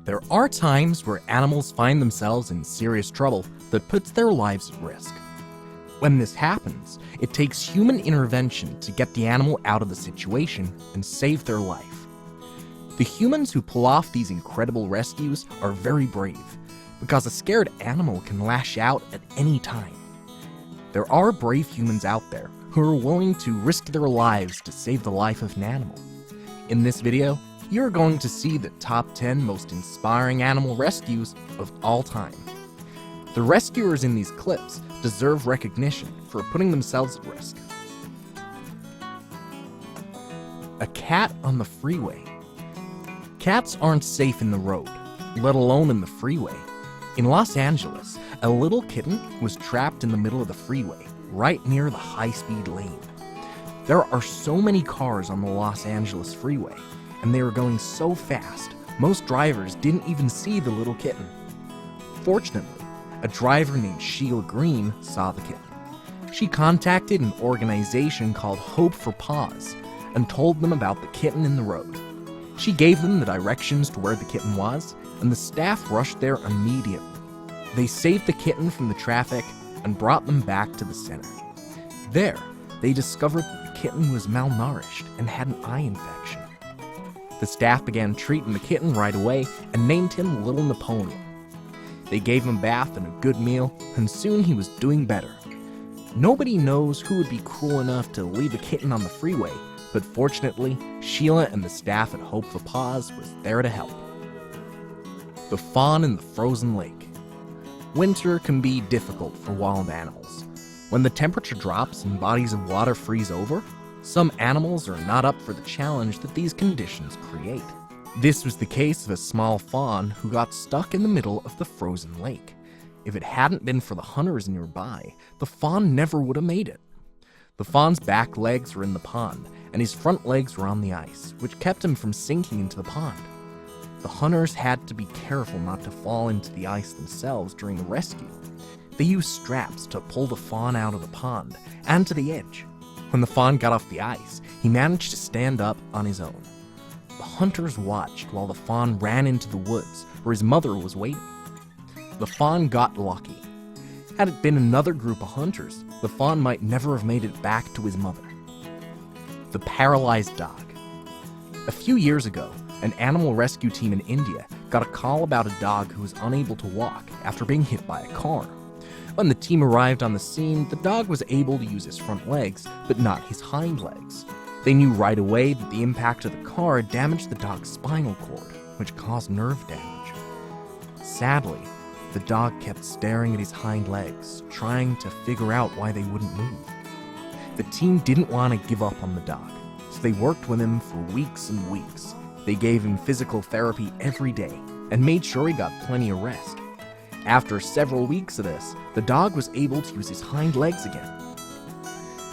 There are times where animals find themselves in serious trouble that puts their lives at risk. When this happens, it takes human intervention to get the animal out of the situation and save their life. The humans who pull off these incredible rescues are very brave, because a scared animal can lash out at any time. There are brave humans out there who are willing to risk their lives to save the life of an animal. In this video, you're going to see the top 10 most inspiring animal rescues of all time. The rescuers in these clips deserve recognition for putting themselves at risk. A cat on the freeway. Cats aren't safe in the road, let alone in the freeway. In Los Angeles, a little kitten was trapped in the middle of the freeway, right near the high-speed lane. There are so many cars on the Los Angeles freeway, and they were going so fast, most drivers didn't even see the little kitten. Fortunately, a driver named Sheila Green saw the kitten. She contacted an organization called Hope for Paws and told them about the kitten in the road. She gave them the directions to where the kitten was, and the staff rushed there immediately. They saved the kitten from the traffic and brought them back to the center. There, they discovered that the kitten was malnourished and had an eye infection. The staff began treating the kitten right away and named him Little Napoleon. They gave him a bath and a good meal, and soon he was doing better. Nobody knows who would be cruel enough to leave a kitten on the freeway, but fortunately, Sheila and the staff at Hope for Paws was there to help. The fawn in the frozen lake. Winter can be difficult for wild animals. When the temperature drops and bodies of water freeze over, some animals are not up for the challenge that these conditions create. This was the case of a small fawn who got stuck in the middle of the frozen lake. If it hadn't been for the hunters nearby, the fawn never would have made it. The fawn's back legs were in the pond, and his front legs were on the ice, which kept him from sinking into the pond. The hunters had to be careful not to fall into the ice themselves during the rescue. They used straps to pull the fawn out of the pond and to the edge. When the fawn got off the ice, he managed to stand up on his own. The hunters watched while the fawn ran into the woods where his mother was waiting. The fawn got lucky. Had it been another group of hunters, the fawn might never have made it back to his mother. The Paralyzed Dog. A few years ago, an animal rescue team in India got a call about a dog who was unable to walk after being hit by a car. When the team arrived on the scene, the dog was able to use his front legs, but not his hind legs. They knew right away that the impact of the car damaged the dog's spinal cord, which caused nerve damage. Sadly, the dog kept staring at his hind legs, trying to figure out why they wouldn't move. The team didn't want to give up on the dog, so they worked with him for weeks and weeks. They gave him physical therapy every day and made sure he got plenty of rest. After several weeks of this, the dog was able to use his hind legs again.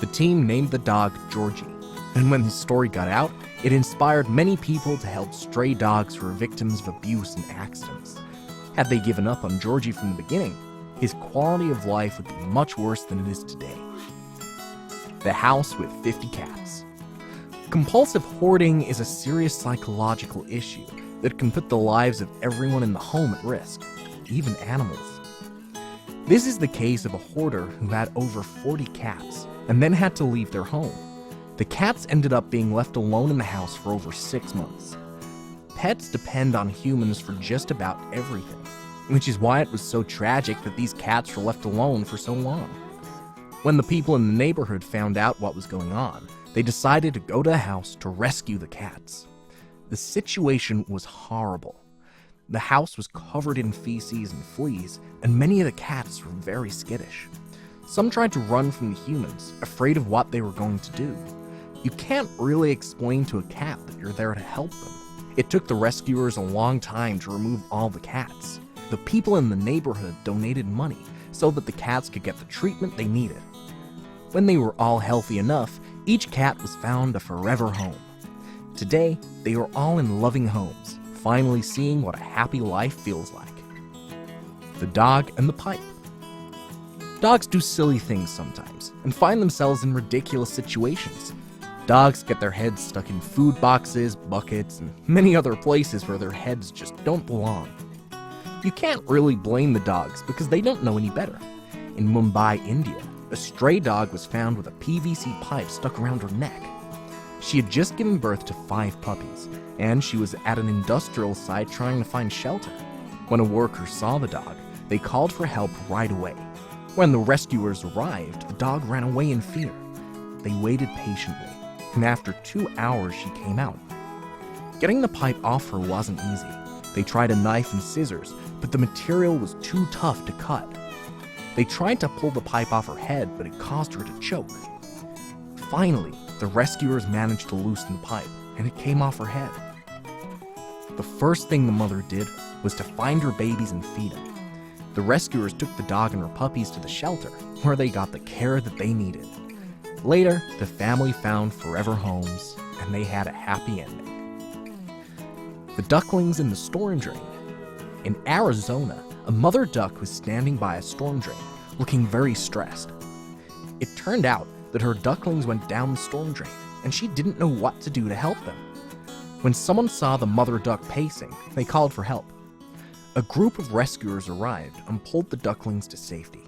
The team named the dog Georgie, and when his story got out, it inspired many people to help stray dogs who were victims of abuse and accidents. Had they given up on Georgie from the beginning, his quality of life would be much worse than it is today. The house with 50 cats. Compulsive hoarding is a serious psychological issue that can put the lives of everyone in the home at risk, even animals. This is the case of a hoarder who had over 40 cats and then had to leave their home. The cats ended up being left alone in the house for over 6 months. Pets depend on humans for just about everything, which is why it was so tragic that these cats were left alone for so long. When the people in the neighborhood found out what was going on, they decided to go to the house to rescue the cats. The situation was horrible. The house was covered in feces and fleas, and many of the cats were very skittish. Some tried to run from the humans, afraid of what they were going to do. You can't really explain to a cat that you're there to help them. It took the rescuers a long time to remove all the cats. The people in the neighborhood donated money so that the cats could get the treatment they needed. When they were all healthy enough, each cat was found a forever home. Today, they are all in loving homes, finally seeing what a happy life feels like. The dog and the pipe. Dogs do silly things sometimes and find themselves in ridiculous situations. Dogs get their heads stuck in food boxes, buckets, and many other places where their heads just don't belong. You can't really blame the dogs because they don't know any better. In Mumbai, India, a stray dog was found with a PVC pipe stuck around her neck. She had just given birth to 5 puppies, and she was at an industrial site trying to find shelter. When a worker saw the dog, they called for help right away. When the rescuers arrived, the dog ran away in fear. They waited patiently, and after 2 hours she came out. Getting the pipe off her wasn't easy. They tried a knife and scissors, but the material was too tough to cut. They tried to pull the pipe off her head, but it caused her to choke. Finally, the rescuers managed to loosen the pipe, and it came off her head. The first thing the mother did was to find her babies and feed them. The rescuers took the dog and her puppies to the shelter, where they got the care that they needed. Later, the family found forever homes, and they had a happy ending. The ducklings in the storm drain. In Arizona, a mother duck was standing by a storm drain, looking very stressed. It turned out that her ducklings went down the storm drain, and she didn't know what to do to help them. When someone saw the mother duck pacing, they called for help. A group of rescuers arrived and pulled the ducklings to safety.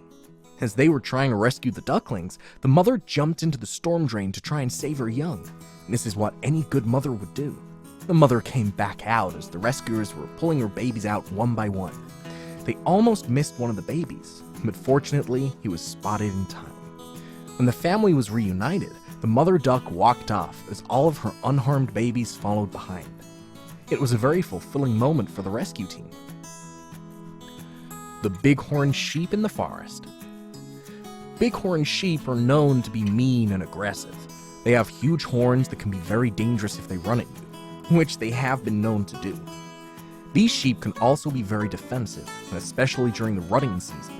As they were trying to rescue the ducklings, the mother jumped into the storm drain to try and save her young. This is what any good mother would do. The mother came back out as the rescuers were pulling her babies out one by one. They almost missed one of the babies, but fortunately, he was spotted in time. When the family was reunited, the mother duck walked off as all of her unharmed babies followed behind. It was a very fulfilling moment for the rescue team. The Bighorn Sheep in the forest. Bighorn sheep are known to be mean and aggressive. They have huge horns that can be very dangerous if they run at you, which they have been known to do. These sheep can also be very defensive, especially during the rutting season.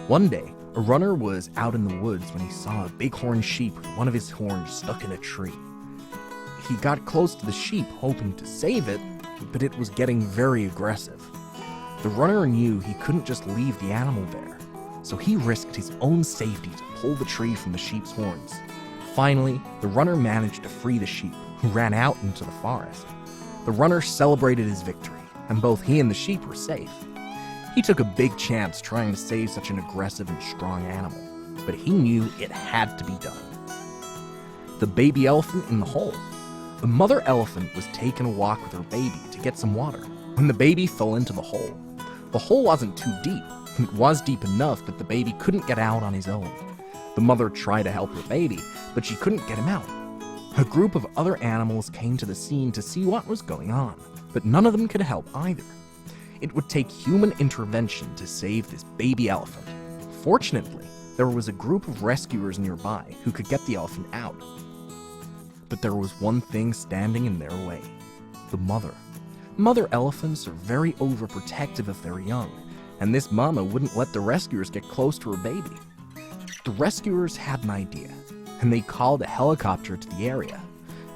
One day, a runner was out in the woods when he saw a bighorn sheep with one of his horns stuck in a tree. He got close to the sheep hoping to save it, but it was getting very aggressive. The runner knew he couldn't just leave the animal there, so he risked his own safety to pull the tree from the sheep's horns. Finally, the runner managed to free the sheep, who ran out into the forest. The runner celebrated his victory, and both he and the sheep were safe. He took a big chance trying to save such an aggressive and strong animal, but he knew it had to be done. The baby elephant in the hole. The mother elephant was taking a walk with her baby to get some water when the baby fell into the hole. The hole wasn't too deep. It was deep enough that the baby couldn't get out on his own. The mother tried to help her baby, but she couldn't get him out. A group of other animals came to the scene to see what was going on, but none of them could help either. It would take human intervention to save this baby elephant. Fortunately, there was a group of rescuers nearby who could get the elephant out. But there was one thing standing in their way: the mother. Mother elephants are very overprotective of their young, and this mama wouldn't let the rescuers get close to her baby. The rescuers had an idea, and they called a helicopter to the area.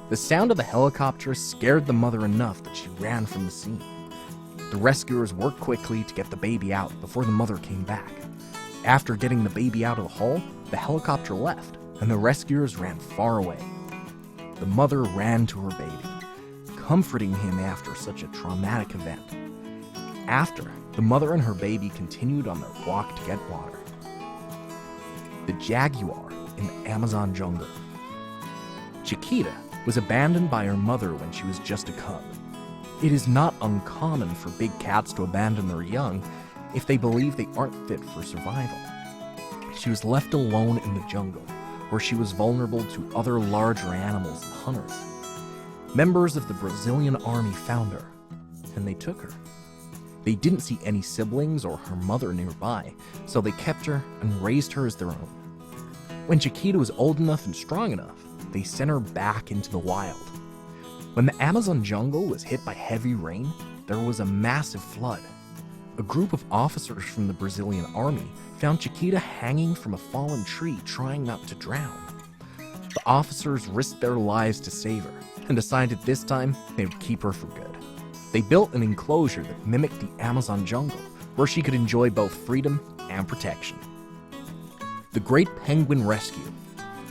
The sound of the helicopter scared the mother enough that she ran from the scene. The rescuers worked quickly to get the baby out before the mother came back. After getting the baby out of the hole, the helicopter left, and the rescuers ran far away. The mother ran to her baby, comforting him after such a traumatic event. After, the mother and her baby continued on their walk to get water. The Jaguar in the Amazon jungle. Chiquita was abandoned by her mother when she was just a cub. It is not uncommon for big cats to abandon their young if they believe they aren't fit for survival. She was left alone in the jungle, where she was vulnerable to other larger animals and hunters. Members of the Brazilian army found her, and they took her. They didn't see any siblings or her mother nearby, so they kept her and raised her as their own. When Chiquita was old enough and strong enough, they sent her back into the wild. When the Amazon jungle was hit by heavy rain, there was a massive flood. A group of officers from the Brazilian army found Chiquita hanging from a fallen tree trying not to drown. The officers risked their lives to save her and decided this time they would keep her for good. They built an enclosure that mimicked the Amazon jungle, where she could enjoy both freedom and protection. The Great Penguin Rescue.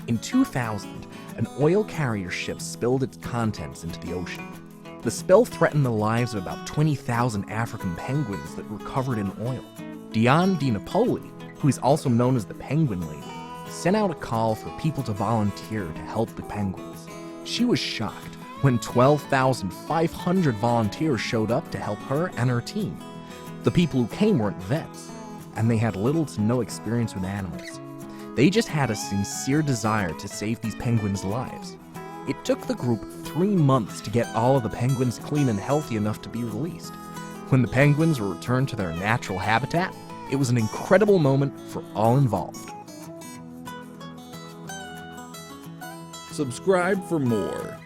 In 2000, an oil carrier ship spilled its contents into the ocean. The spill threatened the lives of about 20,000 African penguins that were covered in oil. Diane Di Napoli, who is also known as the Penguin Lady, sent out a call for people to volunteer to help the penguins. She was shocked when 12,500 volunteers showed up to help her and her team. The people who came weren't vets, and they had little to no experience with animals. They just had a sincere desire to save these penguins' lives. It took the group 3 months to get all of the penguins clean and healthy enough to be released. When the penguins were returned to their natural habitat, it was an incredible moment for all involved. Subscribe for more.